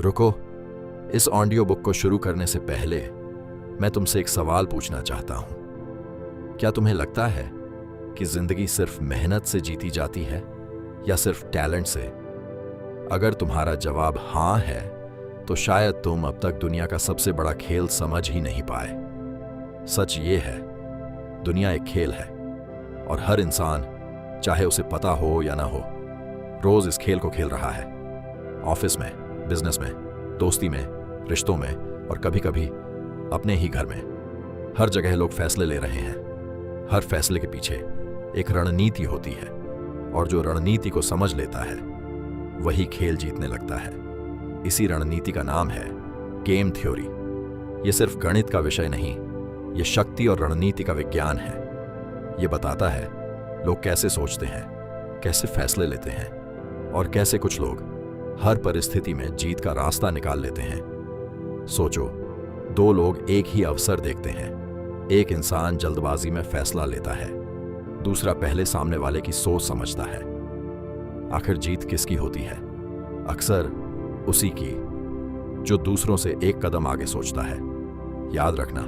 रुको, इस audio book को शुरू करने से पहले मैं तुमसे एक सवाल पूछना चाहता हूं। क्या तुम्हें लगता है कि जिंदगी सिर्फ मेहनत से जीती जाती है या सिर्फ टैलेंट से? अगर तुम्हारा जवाब हां है तो शायद तुम अब तक दुनिया का सबसे बड़ा खेल समझ ही नहीं पाए। सच ये है, दुनिया एक खेल है और हर इंसान, चाहे उसे पता हो या ना हो, रोज इस खेल को खेल रहा है। ऑफिस में, बिजनेस में, दोस्ती में, रिश्तों में और कभी कभी अपने ही घर में। हर जगह लोग फैसले ले रहे हैं। हर फैसले के पीछे एक रणनीति होती है और जो रणनीति को समझ लेता है वही खेल जीतने लगता है। इसी रणनीति का नाम है गेम थ्योरी। ये सिर्फ गणित का विषय नहीं, ये शक्ति और रणनीति का विज्ञान है। ये बताता है लोग कैसे सोचते हैं, कैसे फैसले लेते हैं और कैसे कुछ लोग हर परिस्थिति में जीत का रास्ता निकाल लेते हैं। सोचो, दो लोग एक ही अवसर देखते हैं। एक इंसान जल्दबाजी में फैसला लेता है, दूसरा पहले सामने वाले की सोच समझता है। आखिर जीत किसकी होती है? अक्सर उसी की जो दूसरों से एक कदम आगे सोचता है। याद रखना,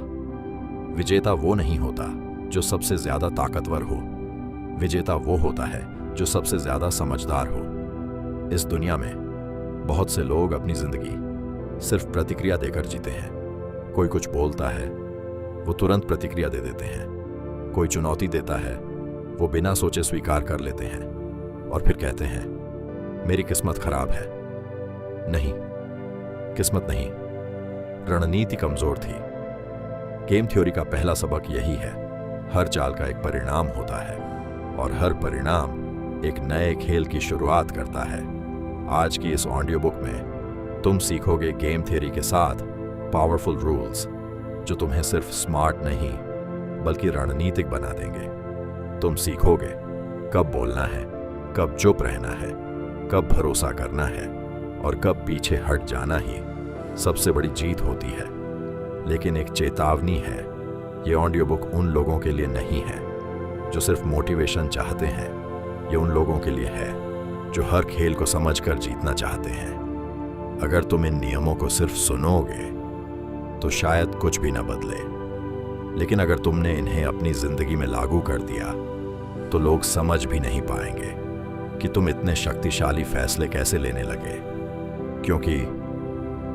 विजेता वो नहीं होता जो सबसे ज्यादा ताकतवर हो, विजेता वो होता है जो सबसे ज्यादा समझदार हो। इस दुनिया में बहुत से लोग अपनी जिंदगी सिर्फ प्रतिक्रिया देकर जीते हैं। कोई कुछ बोलता है, वो तुरंत प्रतिक्रिया दे देते हैं। कोई चुनौती देता है, वो बिना सोचे स्वीकार कर लेते हैं और फिर कहते हैं मेरी किस्मत खराब है। नहीं, किस्मत नहीं, रणनीति कमजोर थी। गेम थ्योरी का पहला सबक यही है, हर चाल का एक परिणाम होता है और हर परिणाम एक नए खेल की शुरुआत करता है। आज की इस ऑडियो बुक में तुम सीखोगे गेम थ्योरी के साथ पावरफुल रूल्स जो तुम्हें सिर्फ स्मार्ट नहीं बल्कि रणनीतिक बना देंगे। तुम सीखोगे कब बोलना है, कब चुप रहना है, कब भरोसा करना है और कब पीछे हट जाना ही सबसे बड़ी जीत होती है। लेकिन एक चेतावनी है, ये ऑडियो बुक उन लोगों के लिए नहीं है जो सिर्फ मोटिवेशन चाहते हैं। ये उन लोगों के लिए है जो हर खेल को समझकर जीतना चाहते हैं। अगर तुम इन नियमों को सिर्फ सुनोगे तो शायद कुछ भी ना बदले, लेकिन अगर तुमने इन्हें अपनी जिंदगी में लागू कर दिया तो लोग समझ भी नहीं पाएंगे कि तुम इतने शक्तिशाली फैसले कैसे लेने लगे। क्योंकि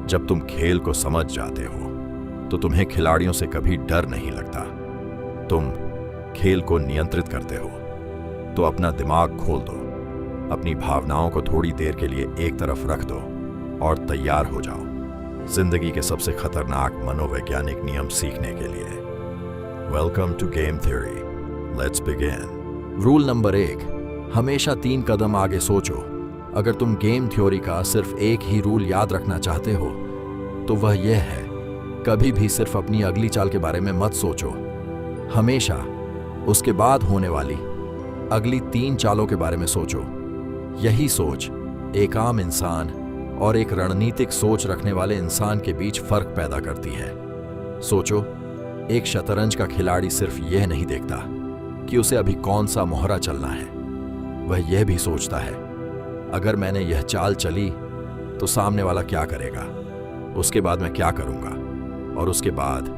जब तुम खेल को समझ जाते हो तो तुम्हें खिलाड़ियों से कभी डर नहीं लगता। तुम खेल को नियंत्रित करते हो। तो अपना दिमाग खोल दो, अपनी भावनाओं को थोड़ी देर के लिए एक तरफ रख दो और तैयार हो जाओ जिंदगी के सबसे खतरनाक मनोवैज्ञानिक नियम सीखने के लिए। Welcome to game theory, let's begin. Rule number 1, हमेशा 3 कदम आगे सोचो। अगर तुम गेम थ्योरी का सिर्फ एक ही रूल याद रखना चाहते हो तो वह यह है, कभी भी सिर्फ अपनी अगली चाल के बारे में मत सोचो। हमेशा उसके बाद होने वाली अगली 3 चालों के बारे में सोचो। यही सोच एक आम इंसान और एक रणनीतिक सोच रखने वाले इंसान के बीच फर्क पैदा करती है। सोचो, एक शतरंज का खिलाड़ी सिर्फ यह नहीं देखता कि उसे अभी कौन सा मोहरा चलना है, वह यह भी सोचता है अगर मैंने यह चाल चली तो सामने वाला क्या करेगा, उसके बाद मैं क्या करूंगा और उसके बाद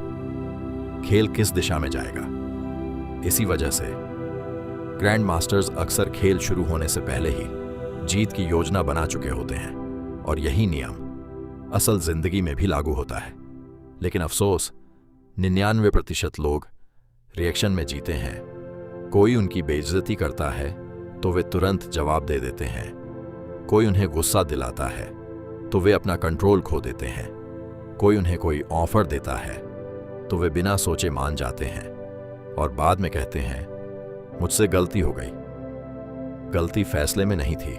खेल किस दिशा में जाएगा। इसी वजह से ग्रैंड मास्टर्स अक्सर खेल शुरू होने से पहले ही जीत की योजना बना चुके होते हैं और यही नियम असल जिंदगी में भी लागू होता है। लेकिन अफसोस, 99% लोग रिएक्शन में जीते हैं। कोई उनकी बेइज्जती करता है तो वे तुरंत जवाब दे देते हैं। कोई उन्हें गुस्सा दिलाता है तो वे अपना कंट्रोल खो देते हैं। कोई उन्हें कोई ऑफर देता है तो वे बिना सोचे मान जाते हैं और बाद में कहते हैं मुझसे गलती हो गई। गलती फैसले में नहीं थी,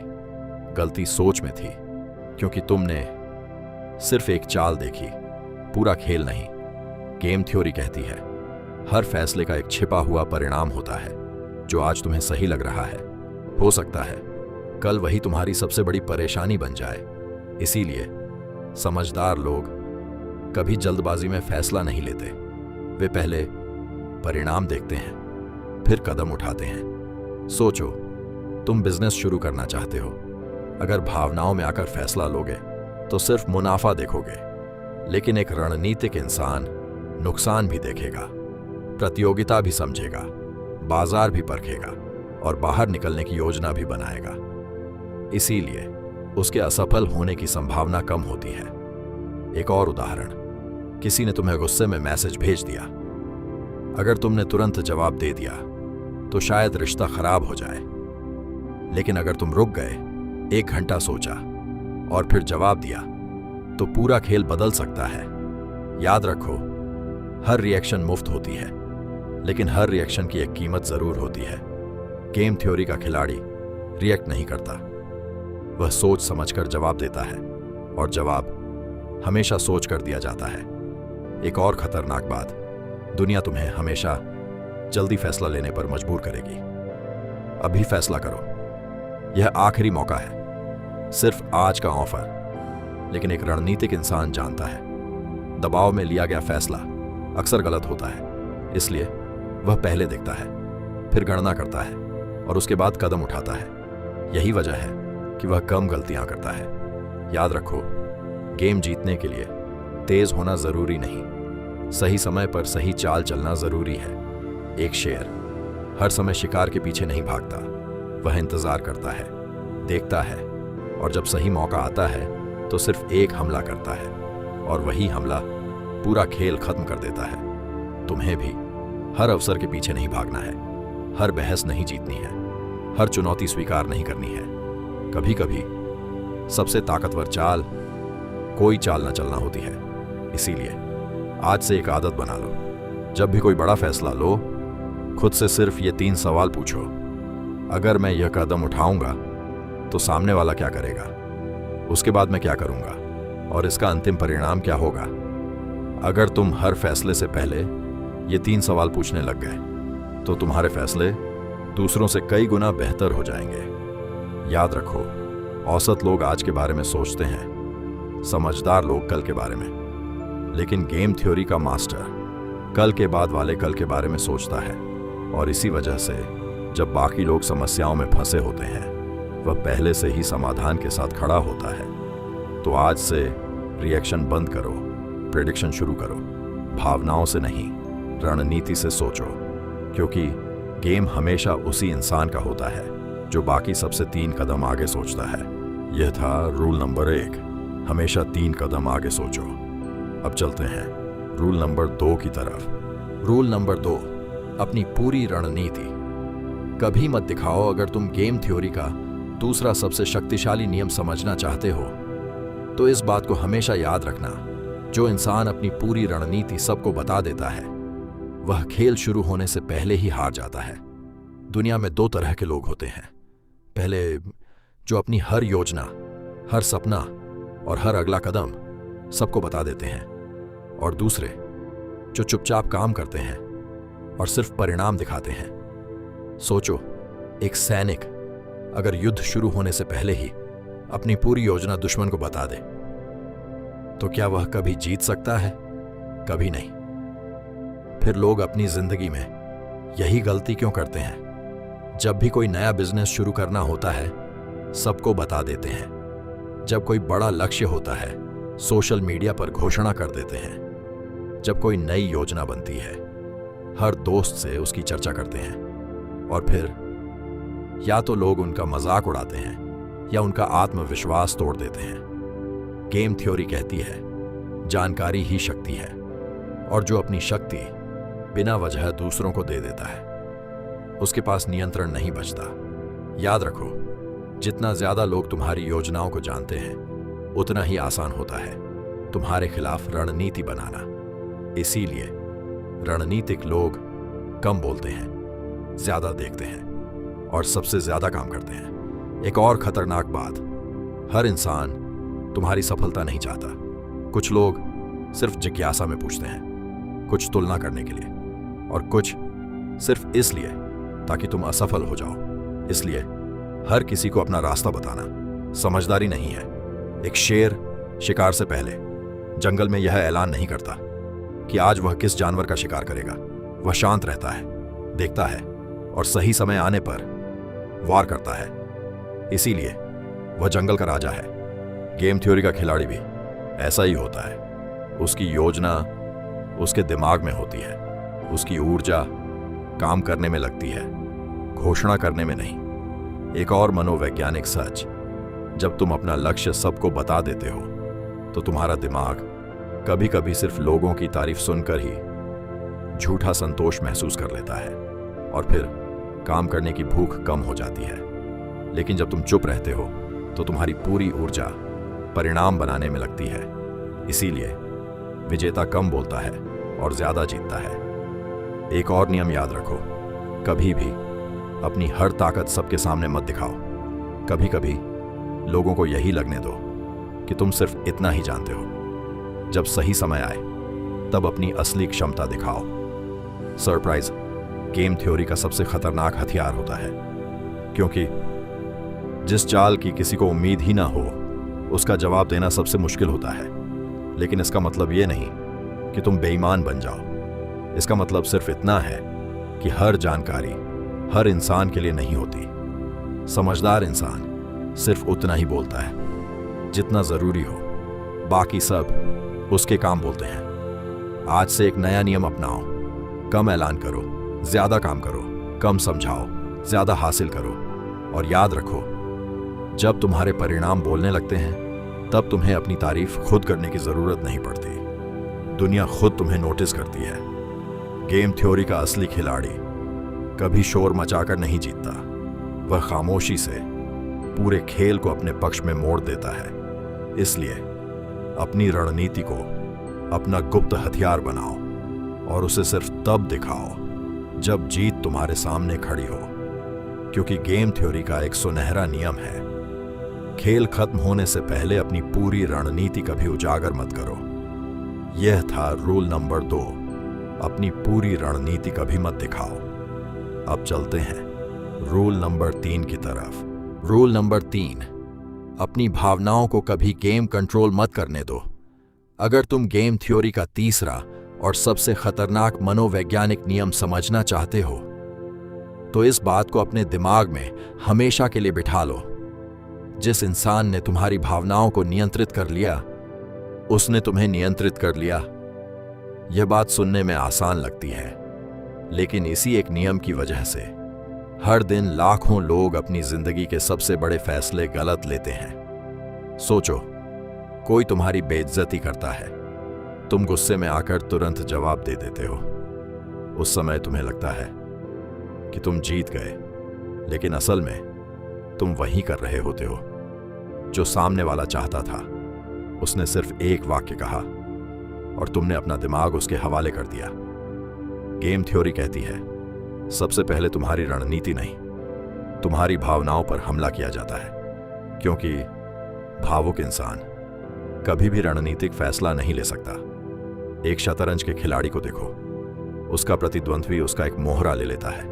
गलती सोच में थी। क्योंकि तुमने सिर्फ एक चाल देखी, पूरा खेल नहीं। गेम थ्योरी कहती है हर फैसले का एक छिपा हुआ परिणाम होता है। जो आज तुम्हें सही लग रहा है, हो सकता है कल वही तुम्हारी सबसे बड़ी परेशानी बन जाए। इसीलिए समझदार लोग कभी जल्दबाजी में फैसला नहीं लेते। वे पहले परिणाम देखते हैं, फिर कदम उठाते हैं। सोचो, तुम बिजनेस शुरू करना चाहते हो। अगर भावनाओं में आकर फैसला लोगे तो सिर्फ मुनाफा देखोगे, लेकिन एक रणनीतिक इंसान नुकसान भी देखेगा, प्रतियोगिता भी समझेगा, बाजार भी परखेगा और बाहर निकलने की योजना भी बनाएगा। इसीलिए उसके असफल होने की संभावना कम होती है। एक और उदाहरण, किसी ने तुम्हें गुस्से में मैसेज भेज दिया। अगर तुमने तुरंत जवाब दे दिया तो शायद रिश्ता खराब हो जाए, लेकिन अगर तुम रुक गए, 1 घंटा सोचा और फिर जवाब दिया तो पूरा खेल बदल सकता है। याद रखो, हर रिएक्शन मुफ्त होती है, लेकिन हर रिएक्शन की एक कीमत जरूर होती है। गेम थ्योरी का खिलाड़ी रिएक्ट नहीं करता, वह सोच समझकर जवाब देता है और जवाब हमेशा सोच कर दिया जाता है। एक और खतरनाक बात, दुनिया तुम्हें हमेशा जल्दी फैसला लेने पर मजबूर करेगी। अभी फैसला करो, यह आखिरी मौका है, सिर्फ आज का ऑफर। लेकिन एक रणनीतिक इंसान जानता है, दबाव में लिया गया फैसला अक्सर गलत होता है, इसलिए वह पहले देखता है, फिर गणना करता है और उसके बाद कदम उठाता है। यही वजह है कि वह कम गलतियां करता है। याद रखो, गेम जीतने के लिए तेज होना जरूरी नहीं, सही समय पर सही चाल चलना जरूरी है। एक शेर हर समय शिकार के पीछे नहीं भागता, वह इंतजार करता है, देखता है और जब सही मौका आता है तो सिर्फ एक हमला करता है और वही हमला पूरा खेल खत्म कर देता है। तुम्हें भी हर अवसर के पीछे नहीं भागना है, हर बहस नहीं जीतनी है, हर चुनौती स्वीकार नहीं करनी है। कभी कभी सबसे ताकतवर चाल कोई चाल न चलना होती है। इसीलिए आज से एक आदत बना लो, जब भी कोई बड़ा फैसला लो, खुद से सिर्फ ये 3 सवाल पूछो। अगर मैं यह कदम उठाऊंगा तो सामने वाला क्या करेगा, उसके बाद मैं क्या करूंगा और इसका अंतिम परिणाम क्या होगा। अगर तुम हर फैसले से पहले ये 3 सवाल पूछने लग गए तो तुम्हारे फैसले दूसरों से कई गुना बेहतर हो जाएंगे। याद रखो, औसत लोग आज के बारे में सोचते हैं, समझदार लोग कल के बारे में, लेकिन गेम थ्योरी का मास्टर कल के बाद वाले कल के बारे में सोचता है। और इसी वजह से जब बाकी लोग समस्याओं में फंसे होते हैं, वह पहले से ही समाधान के साथ खड़ा होता है। तो आज से रिएक्शन बंद करो, प्रेडिक्शन शुरू करो, भावनाओं से नहीं, रणनीति से सोचो, क्योंकि गेम हमेशा उसी इंसान का होता है जो बाकी सबसे 3 कदम आगे सोचता है। यह था रूल नंबर 1, हमेशा 3 कदम आगे सोचो। अब चलते हैं रूल नंबर 2 की तरफ। रूल नंबर 2, अपनी पूरी रणनीति कभी मत दिखाओ। अगर तुम गेम थ्योरी का दूसरा सबसे शक्तिशाली नियम समझना चाहते हो तो इस बात को हमेशा याद रखना, जो इंसान अपनी पूरी रणनीति सबको बता देता है, वह खेल शुरू होने से पहले ही हार जाता है। दुनिया में 2 तरह के लोग होते हैं। पहले, जो अपनी हर योजना, हर सपना और हर अगला कदम सबको बता देते हैं, और दूसरे जो चुपचाप काम करते हैं और सिर्फ परिणाम दिखाते हैं। सोचो, एक सैनिक अगर युद्ध शुरू होने से पहले ही अपनी पूरी योजना दुश्मन को बता दे तो क्या वह कभी जीत सकता है? कभी नहीं। फिर लोग अपनी जिंदगी में यही गलती क्यों करते हैं? जब भी कोई नया बिजनेस शुरू करना होता है, सबको बता देते हैं। जब कोई बड़ा लक्ष्य होता है, सोशल मीडिया पर घोषणा कर देते हैं। जब कोई नई योजना बनती है, हर दोस्त से उसकी चर्चा करते हैं। और फिर या तो लोग उनका मजाक उड़ाते हैं या उनका आत्मविश्वास तोड़ देते हैं। गेम थ्योरी कहती है, जानकारी ही शक्ति है, और जो अपनी शक्ति बिना वजह दूसरों को दे देता है, उसके पास नियंत्रण नहीं बचता। याद रखो, जितना ज्यादा लोग तुम्हारी योजनाओं को जानते हैं, उतना ही आसान होता है तुम्हारे खिलाफ रणनीति बनाना। इसीलिए रणनीतिक लोग कम बोलते हैं, ज्यादा देखते हैं और सबसे ज्यादा काम करते हैं। एक और खतरनाक बात, हर इंसान तुम्हारी सफलता नहीं चाहता। कुछ लोग सिर्फ जिज्ञासा में पूछते हैं, कुछ तुलना करने के लिए, और कुछ सिर्फ इसलिए ताकि तुम असफल हो जाओ। इसलिए हर किसी को अपना रास्ता बताना समझदारी नहीं है। एक शेर शिकार से पहले जंगल में यह ऐलान नहीं करता कि आज वह किस जानवर का शिकार करेगा। वह शांत रहता है, देखता है और सही समय आने पर वार करता है। इसीलिए वह जंगल का राजा है। गेम थ्योरी का खिलाड़ी भी ऐसा ही होता है। उसकी योजना उसके दिमाग में होती है, उसकी ऊर्जा काम करने में लगती है, घोषणा करने में नहीं। एक और मनोवैज्ञानिक सच, जब तुम अपना लक्ष्य सबको बता देते हो तो तुम्हारा दिमाग कभी कभी सिर्फ लोगों की तारीफ सुनकर ही झूठा संतोष महसूस कर लेता है और फिर काम करने की भूख कम हो जाती है। लेकिन जब तुम चुप रहते हो तो तुम्हारी पूरी ऊर्जा परिणाम बनाने में लगती है। इसीलिए विजेता कम बोलता है और ज्यादा जीतता है। एक और नियम याद रखो, कभी भी अपनी हर ताकत सबके सामने मत दिखाओ। कभी कभी लोगों को यही लगने दो कि तुम सिर्फ इतना ही जानते हो। जब सही समय आए तब अपनी असली क्षमता दिखाओ। सरप्राइज गेम थ्योरी का सबसे खतरनाक हथियार होता है, क्योंकि जिस चाल की किसी को उम्मीद ही ना हो उसका जवाब देना सबसे मुश्किल होता है। लेकिन इसका मतलब ये नहीं कि तुम बेईमान बन जाओ। इसका मतलब सिर्फ इतना है कि हर जानकारी हर इंसान के लिए नहीं होती। समझदार इंसान सिर्फ उतना ही बोलता है जितना जरूरी हो, बाकी सब उसके काम बोलते हैं। आज से एक नया नियम अपनाओ, कम ऐलान करो, ज्यादा काम करो, कम समझाओ, ज्यादा हासिल करो। और याद रखो, जब तुम्हारे परिणाम बोलने लगते हैं तब तुम्हें अपनी तारीफ खुद करने की जरूरत नहीं पड़ती। दुनिया खुद तुम्हें नोटिस करती है। गेम थ्योरी का असली खिलाड़ी कभी शोर मचाकर नहीं जीतता, वह खामोशी से पूरे खेल को अपने पक्ष में मोड़ देता है। इसलिए अपनी रणनीति को अपना गुप्त हथियार बनाओ और उसे सिर्फ तब दिखाओ जब जीत तुम्हारे सामने खड़ी हो। क्योंकि गेम थ्योरी का एक सुनहरा नियम है, खेल खत्म होने से पहले अपनी पूरी रणनीति कभी उजागर मत करो। यह था रूल नंबर 2, अपनी पूरी रणनीति कभी मत दिखाओ। अब चलते हैं रूल नंबर 3 की तरफ। रूल नंबर 3, अपनी भावनाओं को कभी गेम कंट्रोल मत करने दो। अगर तुम गेम थ्योरी का तीसरा और सबसे खतरनाक मनोवैज्ञानिक नियम समझना चाहते हो तो इस बात को अपने दिमाग में हमेशा के लिए बिठा लो। जिस इंसान ने तुम्हारी भावनाओं को नियंत्रित कर लिया, उसने तुम्हें नियंत्रित कर लिया। यह बात सुनने में आसान लगती है, लेकिन इसी एक नियम की वजह से हर दिन लाखों लोग अपनी जिंदगी के सबसे बड़े फैसले गलत लेते हैं। सोचो, कोई तुम्हारी बेइज्जती करता है, तुम गुस्से में आकर तुरंत जवाब दे देते हो। उस समय तुम्हें लगता है कि तुम जीत गए, लेकिन असल में तुम वही कर रहे होते हो जो सामने वाला चाहता था। उसने सिर्फ एक वाक्य कहा और तुमने अपना दिमाग उसके हवाले कर दिया। गेम थ्योरी कहती है, सबसे पहले तुम्हारी रणनीति नहीं, तुम्हारी भावनाओं पर हमला किया जाता है। क्योंकि भावुक इंसान कभी भी रणनीतिक फैसला नहीं ले सकता। एक शतरंज के खिलाड़ी को देखो, उसका प्रतिद्वंद्वी उसका एक मोहरा ले लेता है,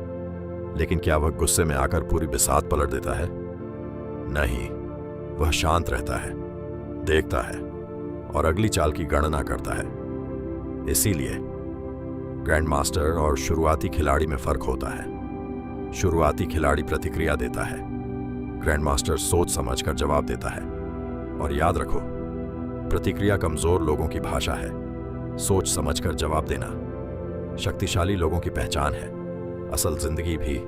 लेकिन क्या वह गुस्से में आकर पूरी बिसात पलट देता है? नहीं, वह शांत रहता है, देखता है और अगली चाल की गणना करता है। इसीलिए ग्रैंड मास्टर और शुरुआती खिलाड़ी में फर्क होता है। शुरुआती खिलाड़ी प्रतिक्रिया देता है, ग्रैंड मास्टर सोच समझकर जवाब देता है। और याद रखो, प्रतिक्रिया कमजोर लोगों की भाषा है, सोच समझकर जवाब देना शक्तिशाली लोगों की पहचान है। असल जिंदगी भी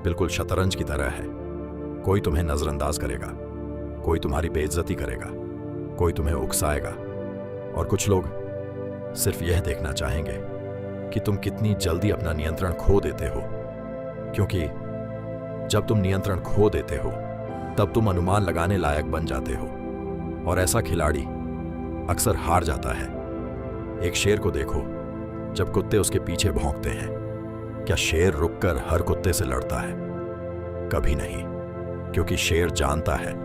बिल्कुल शतरंज की तरह है। कोई तुम्हें नजरअंदाज करेगा, कोई तुम्हारी बेइज्जती करेगा, कोई तुम्हें उकसाएगा, और कुछ लोग सिर्फ यह देखना चाहेंगे कि तुम कितनी जल्दी अपना नियंत्रण खो देते हो। क्योंकि जब तुम नियंत्रण खो देते हो तब तुम अनुमान लगाने लायक बन जाते हो, और ऐसा खिलाड़ी अक्सर हार जाता है। एक शेर को देखो, जब कुत्ते उसके पीछे भौंकते हैं, क्या शेर रुककर हर कुत्ते से लड़ता है? कभी नहीं, क्योंकि शेर जानता है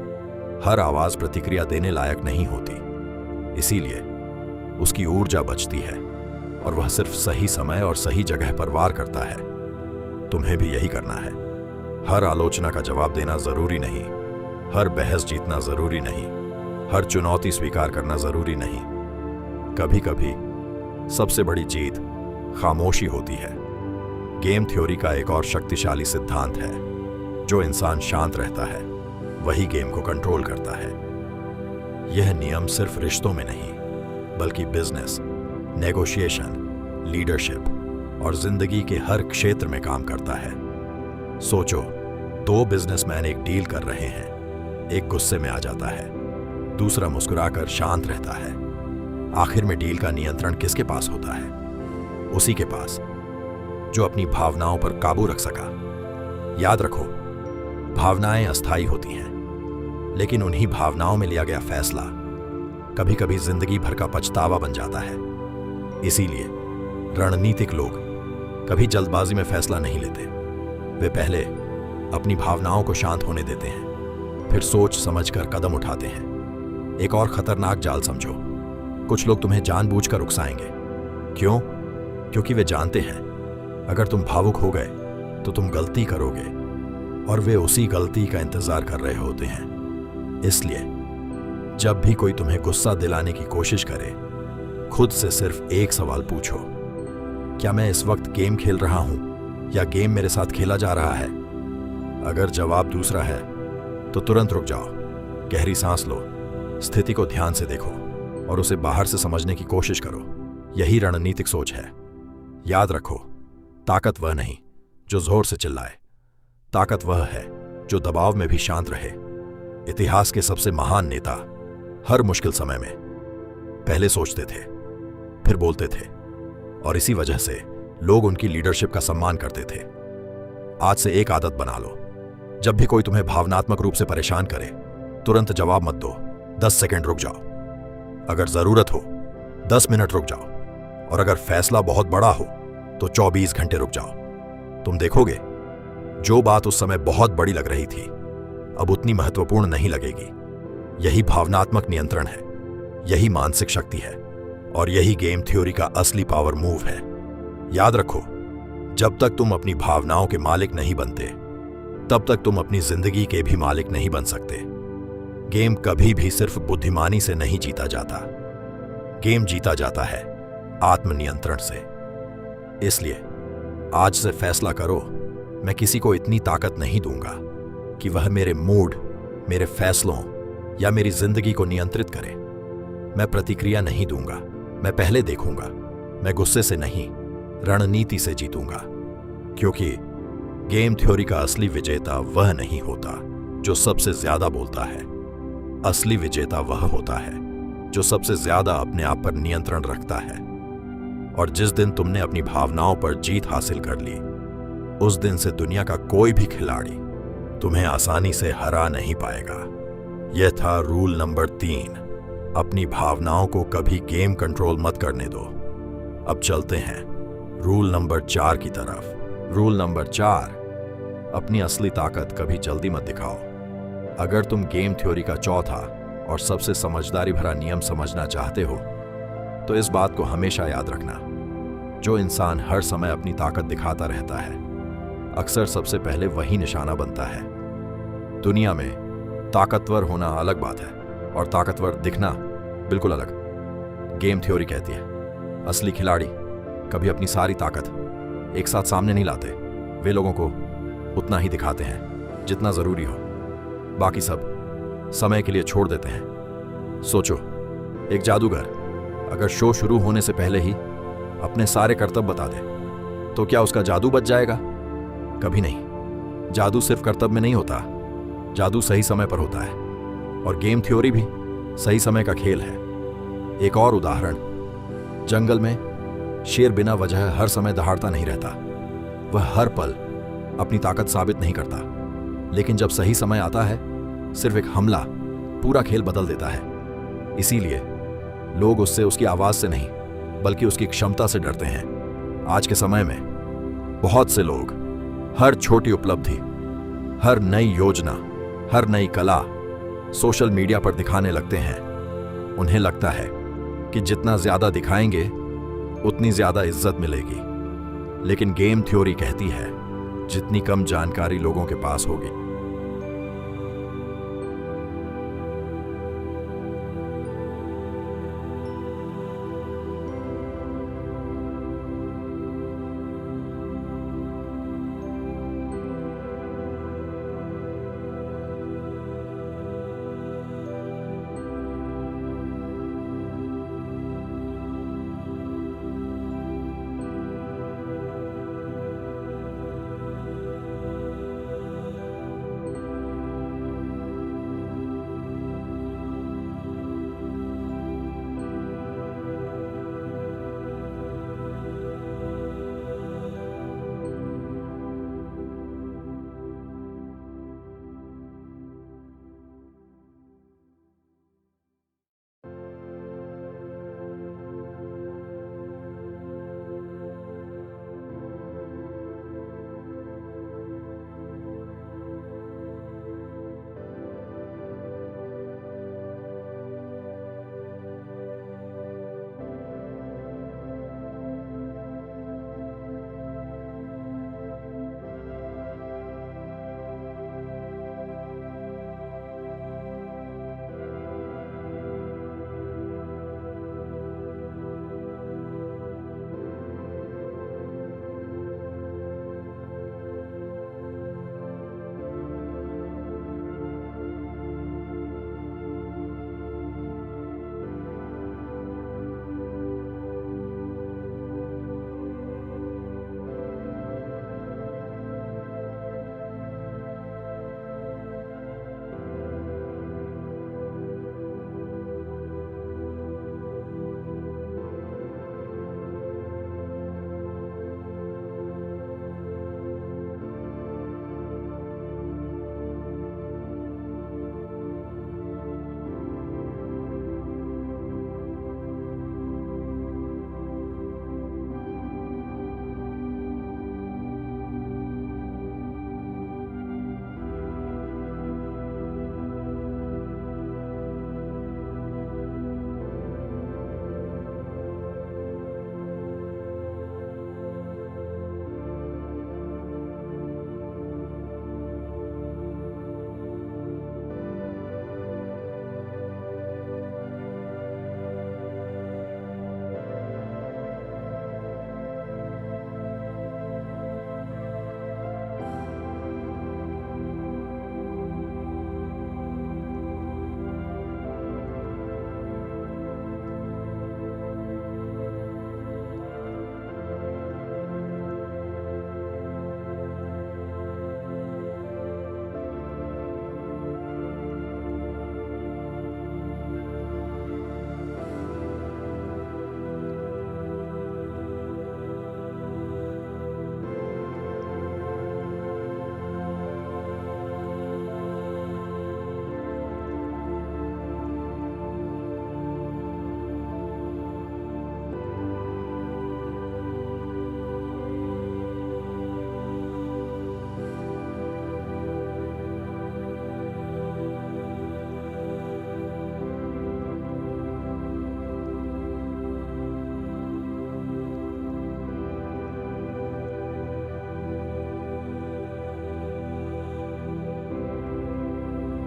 हर आवाज प्रतिक्रिया देने लायक नहीं होती। इसीलिए उसकी ऊर्जा बचती है और वह सिर्फ सही समय और सही जगह पर वार करता है। तुम्हें भी यही करना है। हर आलोचना का जवाब देना जरूरी नहीं, हर बहस जीतना जरूरी नहीं, हर चुनौती स्वीकार करना जरूरी नहीं। कभी कभी सबसे बड़ी जीत खामोशी होती है। गेम थ्योरी का एक और शक्तिशाली सिद्धांत है, जो इंसान शांत रहता है वही गेम को कंट्रोल करता है। यह नियम सिर्फ रिश्तों में नहीं, बल्कि बिजनेस, नेगोशिएशन, लीडरशिप और जिंदगी के हर क्षेत्र में काम करता है। सोचो, दो बिजनेसमैन एक डील कर रहे हैं। एक गुस्से में आ जाता है, दूसरा मुस्कुराकर शांत रहता है। आखिर में डील का नियंत्रण किसके पास होता है? उसी के पास जो अपनी भावनाओं पर काबू रख सका। याद रखो, भावनाएं अस्थायी होती हैं, लेकिन उन्हीं भावनाओं में लिया गया फैसला कभी कभी जिंदगी भर का पछतावा बन जाता है। इसीलिए रणनीतिक लोग कभी जल्दबाजी में फैसला नहीं लेते। वे पहले अपनी भावनाओं को शांत होने देते हैं, फिर सोच समझकर कदम उठाते हैं। एक और खतरनाक जाल समझो, कुछ लोग तुम्हें जानबूझकर उकसाएंगे। क्यों? क्योंकि वे जानते हैं अगर तुम भावुक हो गए तो तुम गलती करोगे, और वे उसी गलती का इंतजार कर रहे होते हैं। इसलिए जब भी कोई तुम्हें गुस्सा दिलाने की कोशिश करे, खुद से सिर्फ एक सवाल पूछो, क्या मैं इस वक्त गेम खेल रहा हूं या गेम मेरे साथ खेला जा रहा है? अगर जवाब दूसरा है तो तुरंत रुक जाओ, गहरी सांस लो, स्थिति को ध्यान से देखो और उसे बाहर से समझने की कोशिश करो। यही रणनीतिक सोच है। याद रखो, ताकत वह नहीं जो जोर से चिल्लाए, ताकत वह है जो दबाव में भी शांत रहे। इतिहास के सबसे महान नेता हर मुश्किल समय में पहले सोचते थे, फिर बोलते थे, और इसी वजह से लोग उनकी लीडरशिप का सम्मान करते थे। आज से एक आदत बना लो, जब भी कोई तुम्हें भावनात्मक रूप से परेशान करे, तुरंत जवाब मत दो, 10 सेकंड रुक जाओ। अगर जरूरत हो 10 मिनट रुक जाओ, और अगर फैसला बहुत बड़ा हो तो 24 घंटे रुक जाओ। तुम देखोगे, जो बात उस समय बहुत बड़ी लग रही थी अब उतनी महत्वपूर्ण नहीं लगेगी। यही भावनात्मक नियंत्रण है, यही मानसिक शक्ति है, और यही गेम थ्योरी का असली पावर मूव है। याद रखो, जब तक तुम अपनी भावनाओं के मालिक नहीं बनते, तब तक तुम अपनी जिंदगी के भी मालिक नहीं बन सकते। गेम कभी भी सिर्फ बुद्धिमानी से नहीं जीता जाता, गेम जीता जाता है आत्मनियंत्रण से। इसलिए आज से फैसला करो, मैं किसी को इतनी ताकत नहीं दूंगा कि वह मेरे मूड, मेरे फैसलों या मेरी जिंदगी को नियंत्रित करे। मैं प्रतिक्रिया नहीं दूंगा, मैं पहले देखूंगा। मैं गुस्से से नहीं, रणनीति से जीतूंगा। क्योंकि गेम थ्योरी का असली विजेता वह नहीं होता जो सबसे ज्यादा बोलता है। असली विजेता वह होता है जो सबसे ज्यादा अपने आप पर नियंत्रण रखता है। और जिस दिन तुमने अपनी भावनाओं पर जीत हासिल कर ली, उस दिन से दुनिया का कोई भी खिलाड़ी तुम्हें आसानी से हरा नहीं पाएगा। यह था रूल नंबर 3। अपनी भावनाओं को कभी गेम कंट्रोल मत करने दो। अब चलते हैं रूल नंबर 4 की तरफ। रूल नंबर 4, अपनी असली ताकत कभी जल्दी मत दिखाओ। अगर तुम गेम थ्योरी का चौथा और सबसे समझदारी भरा नियम समझना चाहते हो, तो इस बात को हमेशा याद रखना, जो इंसान हर समय अपनी ताकत दिखाता रहता है, अक्सर सबसे पहले वही निशाना बनता है। दुनिया में ताकतवर होना अलग बात है और ताकतवर दिखना बिल्कुल अलग। गेम थ्योरी कहती है असली खिलाड़ी कभी अपनी सारी ताकत एक साथ सामने नहीं लाते। वे लोगों को उतना ही दिखाते हैं जितना जरूरी हो, बाकी सब समय के लिए छोड़ देते हैं। सोचो, एक जादूगर अगर शो शुरू होने से पहले ही अपने सारे कर्तव्य बता दे, तो क्या उसका जादू बच जाएगा? कभी नहीं। जादू सिर्फ कर्तव्य में नहीं होता, जादू सही समय पर होता है, और गेम थ्योरी भी सही समय का खेल है। एक और उदाहरण, जंगल में शेर बिना वजह हर समय दहाड़ता नहीं रहता। वह हर पल अपनी ताकत साबित नहीं करता, लेकिन जब सही समय आता है, सिर्फ एक हमला पूरा खेल बदल देता है। इसीलिए लोग उससे, उसकी आवाज से नहीं, बल्कि उसकी क्षमता से डरते हैं। आज के समय में बहुत से लोग हर छोटी उपलब्धि, हर नई योजना, हर नई कला सोशल मीडिया पर दिखाने लगते हैं। उन्हें लगता है कि जितना ज्यादा दिखाएंगे उतनी ज्यादा इज्जत मिलेगी, लेकिन गेम थ्योरी कहती है जितनी कम जानकारी लोगों के पास होगी,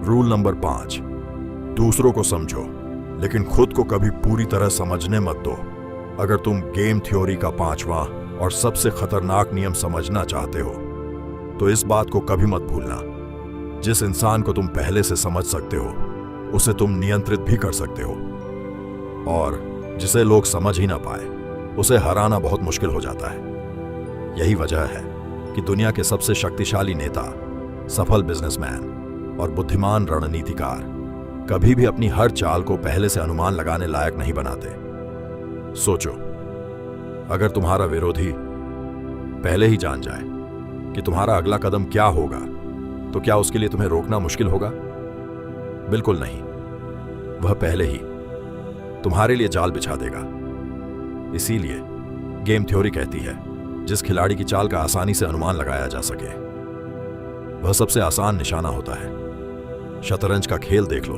रूल नंबर 5, दूसरों को समझो लेकिन खुद को कभी पूरी तरह समझने मत दो। अगर तुम गेम थ्योरी का 5वां और सबसे खतरनाक नियम समझना चाहते हो तो इस बात को कभी मत भूलना, जिस इंसान को तुम पहले से समझ सकते हो उसे तुम नियंत्रित भी कर सकते हो, और जिसे लोग समझ ही ना पाए उसे हराना बहुत मुश्किल हो जाता है। यही वजह है कि दुनिया के सबसे शक्तिशाली नेता, सफल बिजनेसमैन और बुद्धिमान रणनीतिकार कभी भी अपनी हर चाल को पहले से अनुमान लगाने लायक नहीं बनाते। सोचो, अगर तुम्हारा विरोधी पहले ही जान जाए कि तुम्हारा अगला कदम क्या होगा तो क्या उसके लिए तुम्हें रोकना मुश्किल होगा? बिल्कुल नहीं। वह पहले ही तुम्हारे लिए जाल बिछा देगा। इसीलिए गेम थ्योरी कहती है जिस खिलाड़ी की चाल का आसानी से अनुमान लगाया जा सके वह सबसे आसान निशाना होता है। शतरंज का खेल देख लो।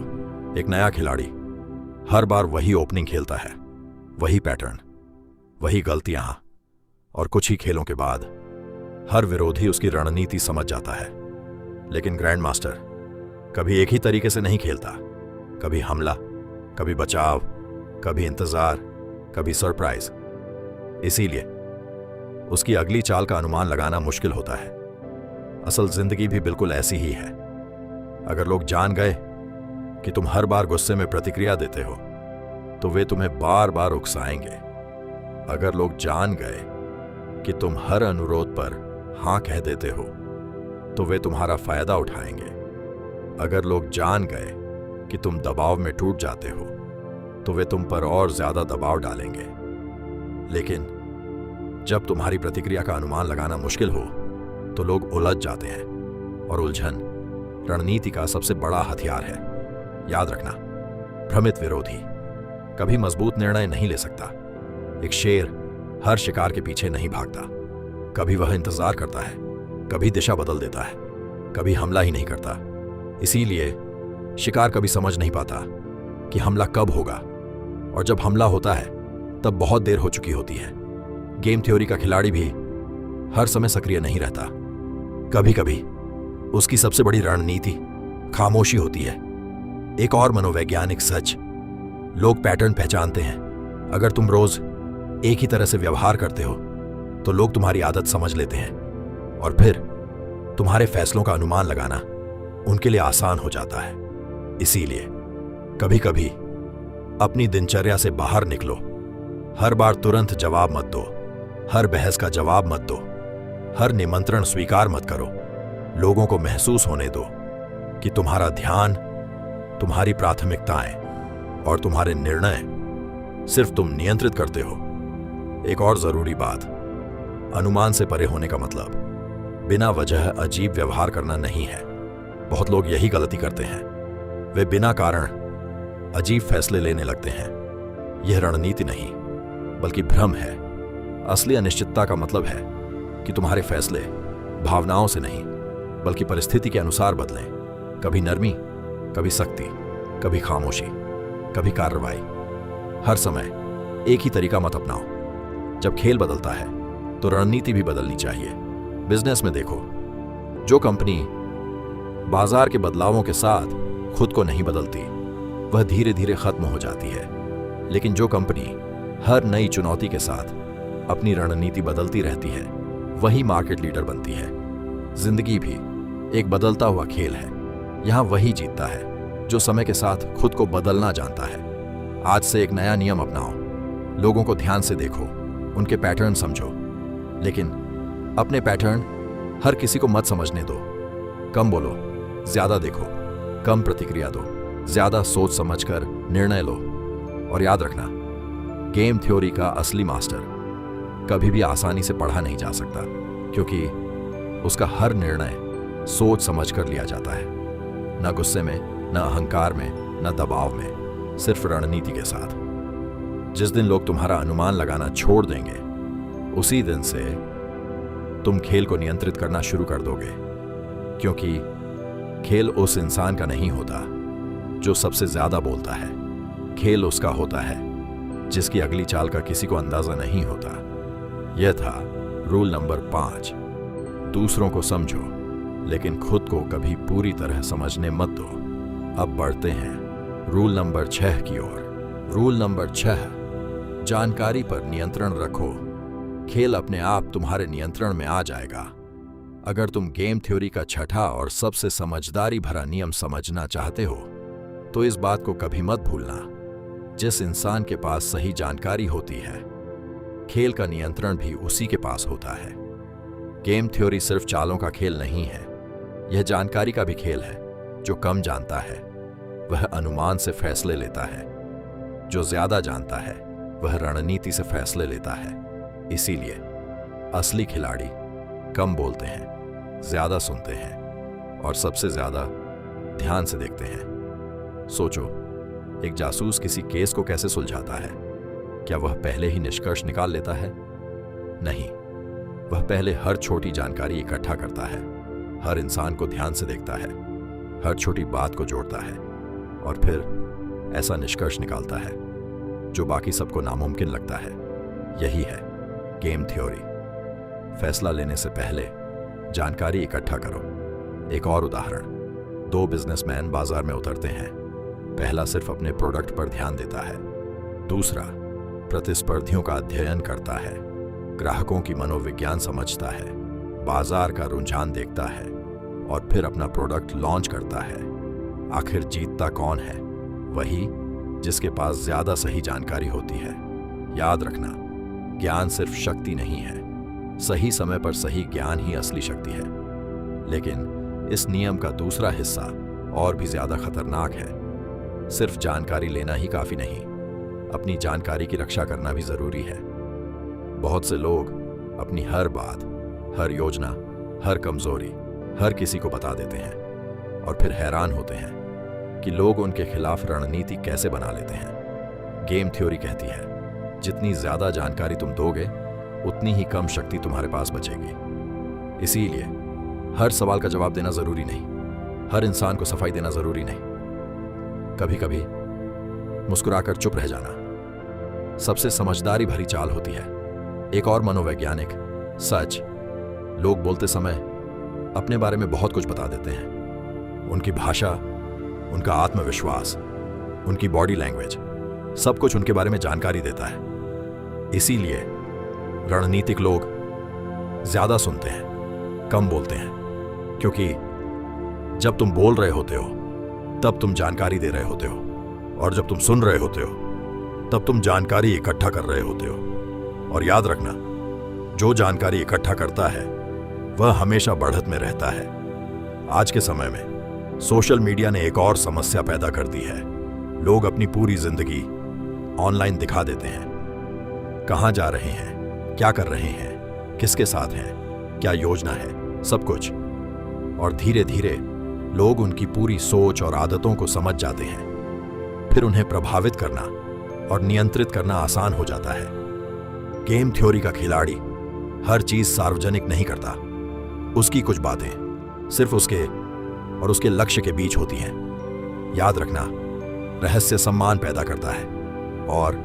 एक नया खिलाड़ी हर बार वही ओपनिंग खेलता है, वही पैटर्न, वही गलतियां, और कुछ ही खेलों के बाद हर विरोधी उसकी रणनीति समझ जाता है। लेकिन ग्रैंड मास्टर कभी एक ही तरीके से नहीं खेलता। कभी हमला, कभी बचाव, कभी इंतजार, कभी सरप्राइज। इसीलिए उसकी अगली चाल का अनुमान लगाना मुश्किल होता है। असल जिंदगी भी बिल्कुल ऐसी ही है। अगर लोग जान गए कि तुम हर बार गुस्से में प्रतिक्रिया देते हो तो वे तुम्हें बार बार उकसाएंगे। अगर लोग जान गए कि तुम हर अनुरोध पर हां कह देते हो तो वे तुम्हारा फायदा उठाएंगे। अगर लोग जान गए कि तुम दबाव में टूट जाते हो तो वे तुम पर और ज्यादा दबाव डालेंगे। लेकिन जब तुम्हारी प्रतिक्रिया का अनुमान लगाना मुश्किल हो तो लोग उलझ जाते हैं, और उलझन रणनीति का सबसे बड़ा हथियार है। याद रखना, भ्रमित विरोधी कभी मजबूत निर्णय नहीं ले सकता। एक शेर हर शिकार के पीछे नहीं भागता। कभी वह इंतजार करता है, कभी दिशा बदल देता है, कभी हमला ही नहीं करता। इसीलिए शिकार कभी समझ नहीं पाता कि हमला कब होगा, और जब हमला होता है तब बहुत देर हो चुकी होती है। गेम थ्योरी का खिलाड़ी भी हर समय सक्रिय नहीं रहता। कभी कभी उसकी सबसे बड़ी रणनीति खामोशी होती है। एक और मनोवैज्ञानिक सच, लोग पैटर्न पहचानते हैं। अगर तुम रोज एक ही तरह से व्यवहार करते हो तो लोग तुम्हारी आदत समझ लेते हैं, और फिर तुम्हारे फैसलों का अनुमान लगाना उनके लिए आसान हो जाता है। इसीलिए कभी कभी अपनी दिनचर्या से बाहर निकलो। हर बार तुरंत जवाब मत दो, हर बहस का जवाब मत दो, हर निमंत्रण स्वीकार मत करो। लोगों को महसूस होने दो कि तुम्हारा ध्यान, तुम्हारी प्राथमिकताएं और तुम्हारे निर्णय सिर्फ तुम नियंत्रित करते हो। एक और जरूरी बात, अनुमान से परे होने का मतलब बिना वजह अजीब व्यवहार करना नहीं है। बहुत लोग यही गलती करते हैं। वे बिना कारण अजीब फैसले लेने लगते हैं। यह रणनीति नहीं बल्कि भ्रम है। असली अनिश्चितता का मतलब है कि तुम्हारे फैसले भावनाओं से नहीं बल्कि परिस्थिति के अनुसार बदलें। कभी नरमी, कभी सख्ती, कभी खामोशी, कभी कार्रवाई। हर समय एक ही तरीका मत अपनाओ। जब खेल बदलता है तो रणनीति भी बदलनी चाहिए। बिजनेस में देखो, जो कंपनी बाजार के बदलावों के साथ खुद को नहीं बदलती वह धीरे धीरे खत्म हो जाती है। लेकिन जो कंपनी हर नई चुनौती के साथ अपनी रणनीति बदलती रहती है वही मार्केट लीडर बनती है। जिंदगी भी एक बदलता हुआ खेल है। यहां वही जीतता है जो समय के साथ खुद को बदलना जानता है। आज से एक नया नियम अपनाओ। लोगों को ध्यान से देखो, उनके पैटर्न समझो, लेकिन अपने पैटर्न हर किसी को मत समझने दो। कम बोलो, ज्यादा देखो, कम प्रतिक्रिया दो, ज्यादा सोच समझकर निर्णय लो। और याद रखना, गेम थ्योरी का असली मास्टर कभी भी आसानी से पढ़ा नहीं जा सकता, क्योंकि उसका हर निर्णय सोच समझ कर लिया जाता है। न गुस्से में, न अहंकार में, न दबाव में, सिर्फ रणनीति के साथ। जिस दिन लोग तुम्हारा अनुमान लगाना छोड़ देंगे उसी दिन से तुम खेल को नियंत्रित करना शुरू कर दोगे, क्योंकि खेल उस इंसान का नहीं होता जो सबसे ज्यादा बोलता है। खेल उसका होता है जिसकी अगली चाल का किसी को अंदाजा नहीं होता। यह था रूल नंबर 5। दूसरों को समझो लेकिन खुद को कभी पूरी तरह समझने मत दो। अब बढ़ते हैं रूल नंबर 6 की ओर। रूल नंबर 6, जानकारी पर नियंत्रण रखो। खेल अपने आप तुम्हारे नियंत्रण में आ जाएगा। अगर तुम गेम थ्योरी का छठा और सबसे समझदारी भरा नियम समझना चाहते हो तो इस बात को कभी मत भूलना, जिस इंसान के पास सही जानकारी होती है, खेल का नियंत्रण भी उसी के पास होता है। गेम थ्योरी सिर्फ चालों का खेल नहीं है, यह जानकारी का भी खेल है। जो कम जानता है वह अनुमान से फैसले लेता है, जो ज्यादा जानता है वह रणनीति से फैसले लेता है। इसीलिए असली खिलाड़ी कम बोलते हैं, ज्यादा सुनते हैं और सबसे ज्यादा ध्यान से देखते हैं। सोचो, एक जासूस किसी केस को कैसे सुलझाता है? क्या वह पहले ही निष्कर्ष निकाल लेता है? नहीं, वह पहले हर छोटी जानकारी इकट्ठा करता है, हर इंसान को ध्यान से देखता है, हर छोटी बात को जोड़ता है और फिर ऐसा निष्कर्ष निकालता है जो बाकी सबको नामुमकिन लगता है। यही है गेम थ्योरी। फैसला लेने से पहले जानकारी इकट्ठा करो। एक और उदाहरण, 2 बिजनेसमैन बाजार में उतरते हैं। पहला सिर्फ अपने प्रोडक्ट पर ध्यान देता है, दूसरा प्रतिस्पर्धियों का अध्ययन करता है, ग्राहकों की मनोविज्ञान समझता है, बाजार का रुझान देखता है और फिर अपना प्रोडक्ट लॉन्च करता है। आखिर जीतता कौन है? वही जिसके पास ज्यादा सही जानकारी होती है। याद रखना, ज्ञान सिर्फ शक्ति नहीं है, सही समय पर सही ज्ञान ही असली शक्ति है। लेकिन इस नियम का दूसरा हिस्सा और भी ज्यादा खतरनाक है। सिर्फ जानकारी लेना ही काफी नहीं, अपनी जानकारी की रक्षा करना भी जरूरी है। बहुत से लोग अपनी हर बात, हर योजना, हर कमजोरी हर किसी को बता देते हैं और फिर हैरान होते हैं कि लोग उनके खिलाफ रणनीति कैसे बना लेते हैं। गेम थ्योरी कहती है, जितनी ज्यादा जानकारी तुम दोगे उतनी ही कम शक्ति तुम्हारे पास बचेगी। इसीलिए हर सवाल का जवाब देना जरूरी नहीं, हर इंसान को सफाई देना जरूरी नहीं। कभी कभी मुस्कुराकर चुप रह जाना सबसे समझदारी भरी चाल होती है। एक और मनोवैज्ञानिक सच, लोग बोलते समय अपने बारे में बहुत कुछ बता देते हैं। उनकी भाषा, उनका आत्मविश्वास, उनकी बॉडी लैंग्वेज, सब कुछ उनके बारे में जानकारी देता है। इसीलिए रणनीतिक लोग ज्यादा सुनते हैं, कम बोलते हैं, क्योंकि जब तुम बोल रहे होते हो तब तुम जानकारी दे रहे होते हो और जब तुम सुन रहे होते हो तब तुम जानकारी इकट्ठा कर रहे होते हो। और याद रखना, जो जानकारी इकट्ठा करता है वह हमेशा बढ़त में रहता है। आज के समय में सोशल मीडिया ने एक और समस्या पैदा कर दी है। लोग अपनी पूरी जिंदगी ऑनलाइन दिखा देते हैं, कहां जा रहे हैं, क्या कर रहे हैं, किसके साथ हैं, क्या योजना है, सब कुछ। और धीरे धीरे लोग उनकी पूरी सोच और आदतों को समझ जाते हैं। फिर उन्हें प्रभावित करना और नियंत्रित करना आसान हो जाता है। गेम थ्योरी का खिलाड़ी हर चीज सार्वजनिक नहीं करता। उसकी कुछ बातें सिर्फ उसके और उसके लक्ष्य के बीच होती हैं। याद रखना, रहस्य सम्मान पैदा करता है और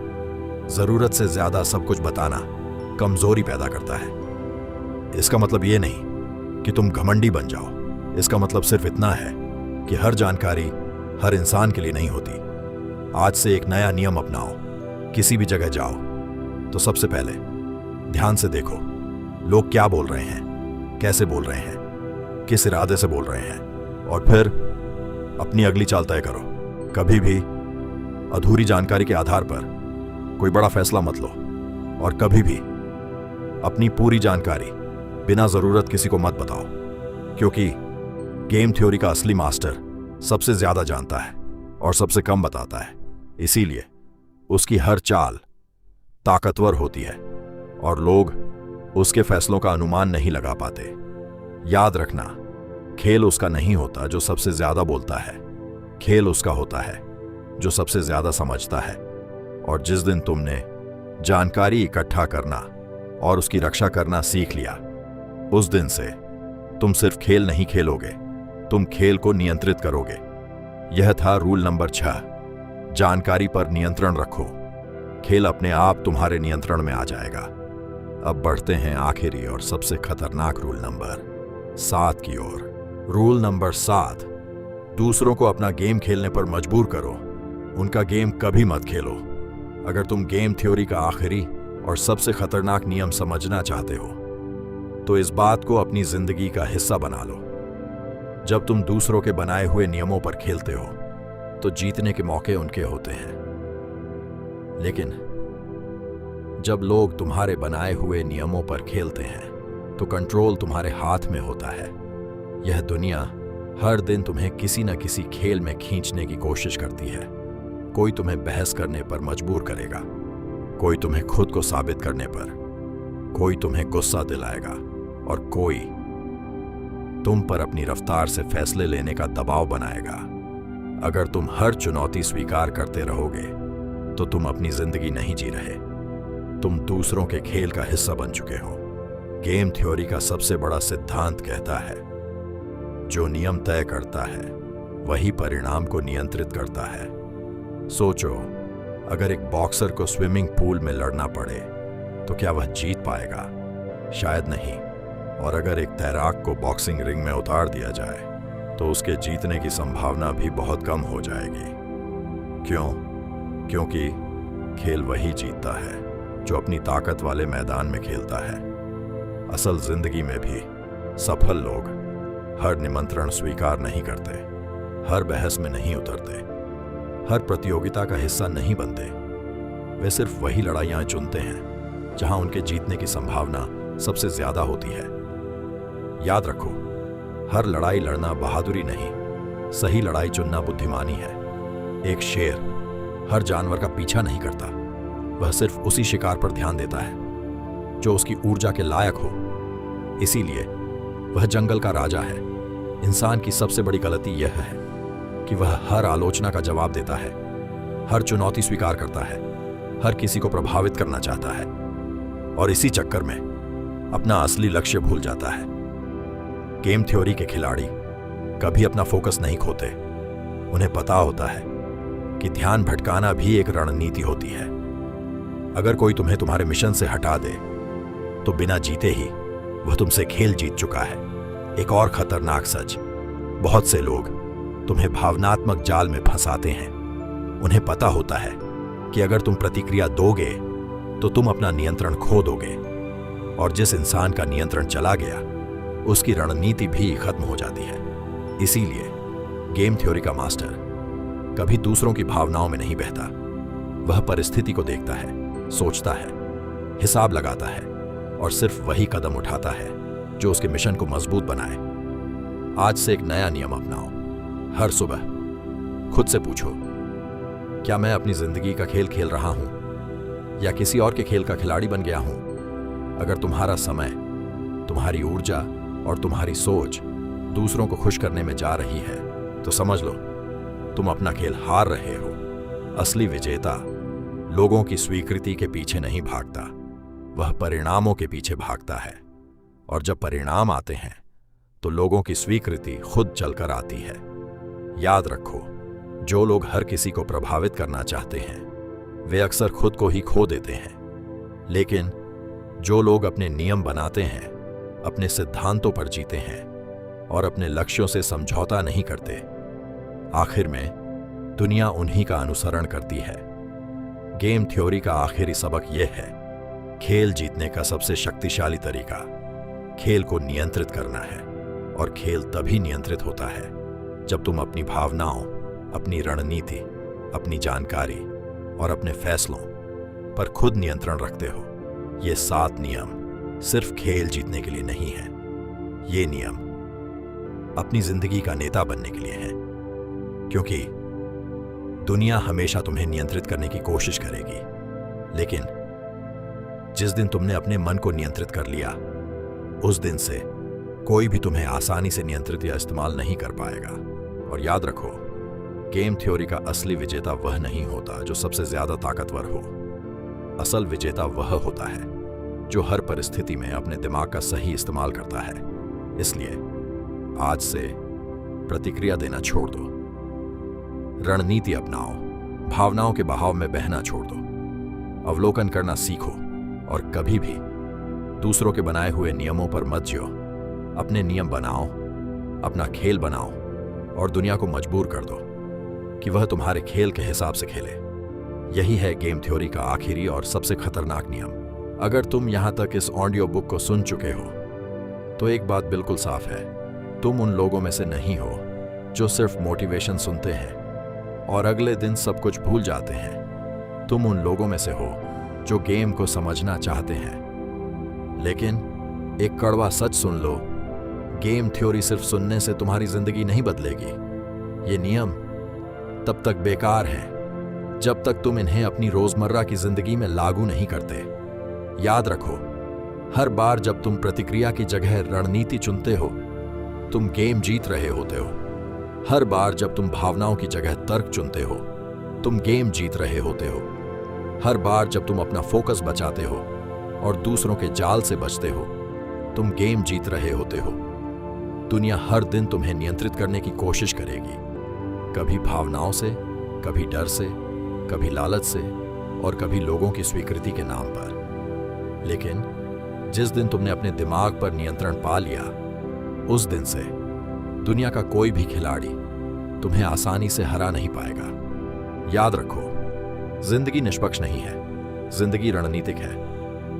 जरूरत से ज्यादा सब कुछ बताना कमजोरी पैदा करता है। इसका मतलब यह नहीं कि तुम घमंडी बन जाओ। इसका मतलब सिर्फ इतना है कि हर जानकारी हर इंसान के लिए नहीं होती। आज से एक नया नियम अपनाओ। किसी भी जगह जाओ तो सबसे पहले ध्यान से देखो लोग क्या बोल रहे हैं, कैसे बोल रहे हैं, किस इरादे से बोल रहे हैं, और फिर अपनी अगली चाल तय करो। कभी भी अधूरी जानकारी के आधार पर कोई बड़ा फैसला मत लो और कभी भी अपनी पूरी जानकारी बिना जरूरत किसी को मत बताओ, क्योंकि गेम थ्योरी का असली मास्टर सबसे ज्यादा जानता है और सबसे कम बताता है। इसीलिए उसकी हर चाल ताकतवर होती है और लोग उसके फैसलों का अनुमान नहीं लगा पाते। याद रखना, खेल उसका नहीं होता जो सबसे ज्यादा बोलता है, खेल उसका होता है जो सबसे ज्यादा समझता है। और जिस दिन तुमने जानकारी इकट्ठा करना और उसकी रक्षा करना सीख लिया, उस दिन से तुम सिर्फ खेल नहीं खेलोगे, तुम खेल को नियंत्रित करोगे। यह था रूल नंबर 6, जानकारी पर नियंत्रण रखो। खेल अपने आप तुम्हारे नियंत्रण में आ जाएगा। अब बढ़ते हैं आखिरी और सबसे खतरनाक रूल नंबर 7 की ओर। रूल नंबर 7, दूसरों को अपना गेम खेलने पर मजबूर करो, उनका गेम कभी मत खेलो। अगर तुम गेम थ्योरी का आखिरी और सबसे खतरनाक नियम समझना चाहते हो तो इस बात को अपनी जिंदगी का हिस्सा बना लो। जब तुम दूसरों के बनाए हुए नियमों पर खेलते हो तो जीतने के मौके उनके होते हैं, लेकिन जब लोग तुम्हारे बनाए हुए नियमों पर खेलते हैं तो कंट्रोल तुम्हारे हाथ में होता है। यह दुनिया हर दिन तुम्हें किसी न किसी खेल में खींचने की कोशिश करती है। कोई तुम्हें बहस करने पर मजबूर करेगा, कोई तुम्हें खुद को साबित करने पर, कोई तुम्हें गुस्सा दिलाएगा और कोई तुम पर अपनी रफ्तार से फैसले लेने का दबाव बनाएगा। अगर तुम हर चुनौती स्वीकार करते रहोगे तो तुम अपनी जिंदगी नहीं जी रहे, तुम दूसरों के खेल का हिस्सा बन चुके हो। गेम थ्योरी का सबसे बड़ा सिद्धांत कहता है, जो नियम तय करता है वही परिणाम को नियंत्रित करता है। सोचो, अगर एक बॉक्सर को स्विमिंग पूल में लड़ना पड़े तो क्या वह जीत पाएगा? शायद नहीं। और अगर एक तैराक को बॉक्सिंग रिंग में उतार दिया जाए तो उसके जीतने की संभावना भी बहुत कम हो जाएगी। क्यों? क्योंकि खेल वही जीतता है जो अपनी ताकत वाले मैदान में खेलता है। असल जिंदगी में भी सफल लोग हर निमंत्रण स्वीकार नहीं करते, हर बहस में नहीं उतरते, हर प्रतियोगिता का हिस्सा नहीं बनते। वे सिर्फ वही लड़ाइयां चुनते हैं जहां उनके जीतने की संभावना सबसे ज्यादा होती है। याद रखो, हर लड़ाई लड़ना बहादुरी नहीं, सही लड़ाई चुनना बुद्धिमानी है। एक शेर हर जानवर का पीछा नहीं करता, वह सिर्फ उसी शिकार पर ध्यान देता है जो उसकी ऊर्जा के लायक हो। इसीलिए वह जंगल का राजा है। इंसान की सबसे बड़ी गलती यह है कि वह हर आलोचना का जवाब देता है, हर चुनौती स्वीकार करता है, हर किसी को प्रभावित करना चाहता है और इसी चक्कर में अपना असली लक्ष्य भूल जाता है। गेम थ्योरी के खिलाड़ी कभी अपना फोकस नहीं खोते। उन्हें पता होता है कि ध्यान भटकाना भी एक रणनीति होती है। अगर कोई तुम्हें तुम्हारे मिशन से हटा दे तो बिना जीते ही वह तुमसे खेल जीत चुका है। एक और खतरनाक सच, बहुत से लोग तुम्हें भावनात्मक जाल में फंसाते हैं। उन्हें पता होता है कि अगर तुम प्रतिक्रिया दोगे तो तुम अपना नियंत्रण खो दोगे और जिस इंसान का नियंत्रण चला गया उसकी रणनीति भी खत्म हो जाती है। इसीलिए गेम थ्योरी का मास्टर कभी दूसरों की भावनाओं में नहीं बहता। वह परिस्थिति को देखता है, सोचता है, हिसाब लगाता है और सिर्फ वही कदम उठाता है जो उसके मिशन को मजबूत बनाए। आज से एक नया नियम अपनाओ। हर सुबह खुद से पूछो, क्या मैं अपनी जिंदगी का खेल खेल रहा हूं या किसी और के खेल का खिलाड़ी बन गया हूं? अगर तुम्हारा समय, तुम्हारी ऊर्जा और तुम्हारी सोच दूसरों को खुश करने में जा रही है तो समझ लो तुम अपना खेल हार रहे हो। असली विजेता लोगों की स्वीकृति के पीछे नहीं भागता, वह परिणामों के पीछे भागता है। और जब परिणाम आते हैं तो लोगों की स्वीकृति खुद चलकर आती है। याद रखो, जो लोग हर किसी को प्रभावित करना चाहते हैं वे अक्सर खुद को ही खो देते हैं, लेकिन जो लोग अपने नियम बनाते हैं, अपने सिद्धांतों पर जीते हैं और अपने लक्ष्यों से समझौता नहीं करते, आखिर में दुनिया उन्हीं का अनुसरण करती है। गेम थ्योरी का आखिरी सबक यह है, खेल जीतने का सबसे शक्तिशाली तरीका खेल को नियंत्रित करना है। और खेल तभी नियंत्रित होता है जब तुम अपनी भावनाओं, अपनी रणनीति, अपनी जानकारी और अपने फैसलों पर खुद नियंत्रण रखते हो। ये 7 नियम सिर्फ खेल जीतने के लिए नहीं है, ये नियम अपनी जिंदगी का नेता बनने के लिए है। क्योंकि दुनिया हमेशा तुम्हें नियंत्रित करने की कोशिश करेगी, लेकिन जिस दिन तुमने अपने मन को नियंत्रित कर लिया, उस दिन से कोई भी तुम्हें आसानी से नियंत्रित या इस्तेमाल नहीं कर पाएगा। और याद रखो, गेम थ्योरी का असली विजेता वह नहीं होता जो सबसे ज्यादा ताकतवर हो। असल विजेता वह होता है जो हर परिस्थिति में अपने दिमाग का सही इस्तेमाल करता है। इसलिए आज से प्रतिक्रिया देना छोड़ दो, रणनीति अपनाओ, भावनाओं के बहाव में बहना छोड़ दो, अवलोकन करना सीखो और कभी भी दूसरों के बनाए हुए नियमों पर मत जियो। अपने नियम बनाओ, अपना खेल बनाओ और दुनिया को मजबूर कर दो कि वह तुम्हारे खेल के हिसाब से खेले। यही है गेम थ्योरी का आखिरी और सबसे खतरनाक नियम। अगर तुम यहां तक इस ऑडियो बुक को सुन चुके हो तो एक बात बिल्कुल साफ है, तुम उन लोगों में से नहीं हो जो सिर्फ मोटिवेशन सुनते हैं और अगले दिन सब कुछ भूल जाते हैं। तुम उन लोगों में से हो जो गेम को समझना चाहते हैं। लेकिन एक कड़वा सच सुन लो, गेम थ्योरी सिर्फ सुनने से तुम्हारी जिंदगी नहीं बदलेगी। ये नियम तब तक बेकार हैं जब तक तुम इन्हें अपनी रोजमर्रा की जिंदगी में लागू नहीं करते। याद रखो, हर बार जब तुम प्रतिक्रिया की जगह रणनीति चुनते हो, तुम गेम जीत रहे होते हो। हर बार जब तुम भावनाओं की जगह तर्क चुनते हो, तुम गेम जीत रहे होते हो। हर बार जब तुम अपना फोकस बचाते हो और दूसरों के जाल से बचते हो, तुम गेम जीत रहे होते हो। दुनिया हर दिन तुम्हें नियंत्रित करने की कोशिश करेगी, कभी भावनाओं से, कभी डर से, कभी लालच से और कभी लोगों की स्वीकृति के नाम पर। लेकिन जिस दिन तुमने अपने दिमाग पर नियंत्रण पा लिया, उस दिन से दुनिया का कोई भी खिलाड़ी तुम्हें आसानी से हरा नहीं पाएगा। याद रखो, जिंदगी निष्पक्ष नहीं है, जिंदगी रणनीतिक है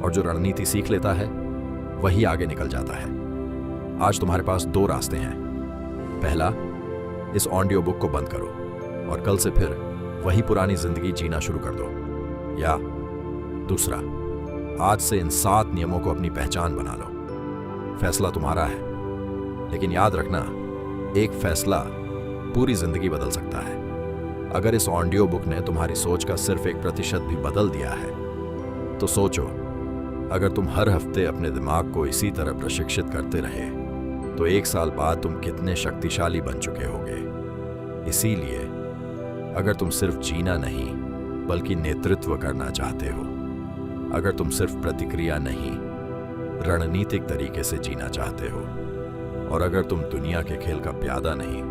और जो रणनीति सीख लेता है वही आगे निकल जाता है। आज तुम्हारे पास दो रास्ते हैं। पहला, इस ऑडियो बुक को बंद करो और कल से फिर वही पुरानी जिंदगी जीना शुरू कर दो। या दूसरा, आज से इन 7 नियमों को अपनी पहचान बना लो। फैसला तुम्हारा है, लेकिन याद रखना, एक फैसला पूरी जिंदगी बदल सकता है। अगर इस ऑडियो बुक ने तुम्हारी सोच का सिर्फ 1% भी बदल दिया है तो सोचो, अगर तुम हर हफ्ते अपने दिमाग को इसी तरह प्रशिक्षित करते रहे तो 1 साल बाद तुम कितने शक्तिशाली बन चुके होगे। इसीलिए अगर तुम सिर्फ जीना नहीं बल्कि नेतृत्व करना चाहते हो, अगर तुम सिर्फ प्रतिक्रिया नहीं रणनीतिक तरीके से जीना चाहते हो, और अगर तुम दुनिया के खेल का प्यादा नहीं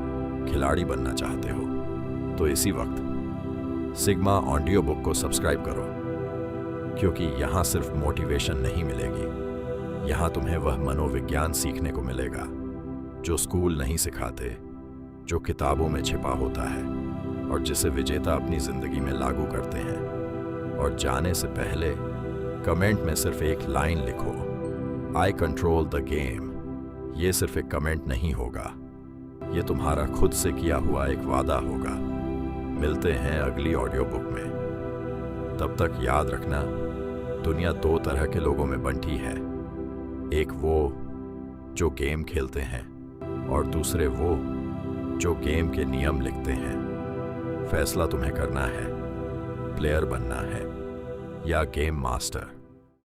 खिलाड़ी बनना चाहते हो, तो इसी वक्त सिग्मा ऑडियो बुक को सब्सक्राइब करो, क्योंकि यहां सिर्फ मोटिवेशन नहीं मिलेगी, यहां तुम्हें वह मनोविज्ञान सीखने को मिलेगा जो स्कूल नहीं सिखाते, जो किताबों में छिपा होता है और जिसे विजेता अपनी जिंदगी में लागू करते हैं। और जाने से पहले कमेंट में सिर्फ एक लाइन लिखो, आई कंट्रोल द गेम। ये सिर्फ एक कमेंट नहीं होगा, ये तुम्हारा खुद से किया हुआ एक वादा होगा। मिलते हैं अगली ऑडियो बुक में। तब तक याद रखना, दुनिया 2 तरह के लोगों में बंटी है। एक वो जो गेम खेलते हैं और दूसरे वो जो गेम के नियम लिखते हैं। फैसला तुम्हें करना है, प्लेयर बनना है या गेम मास्टर।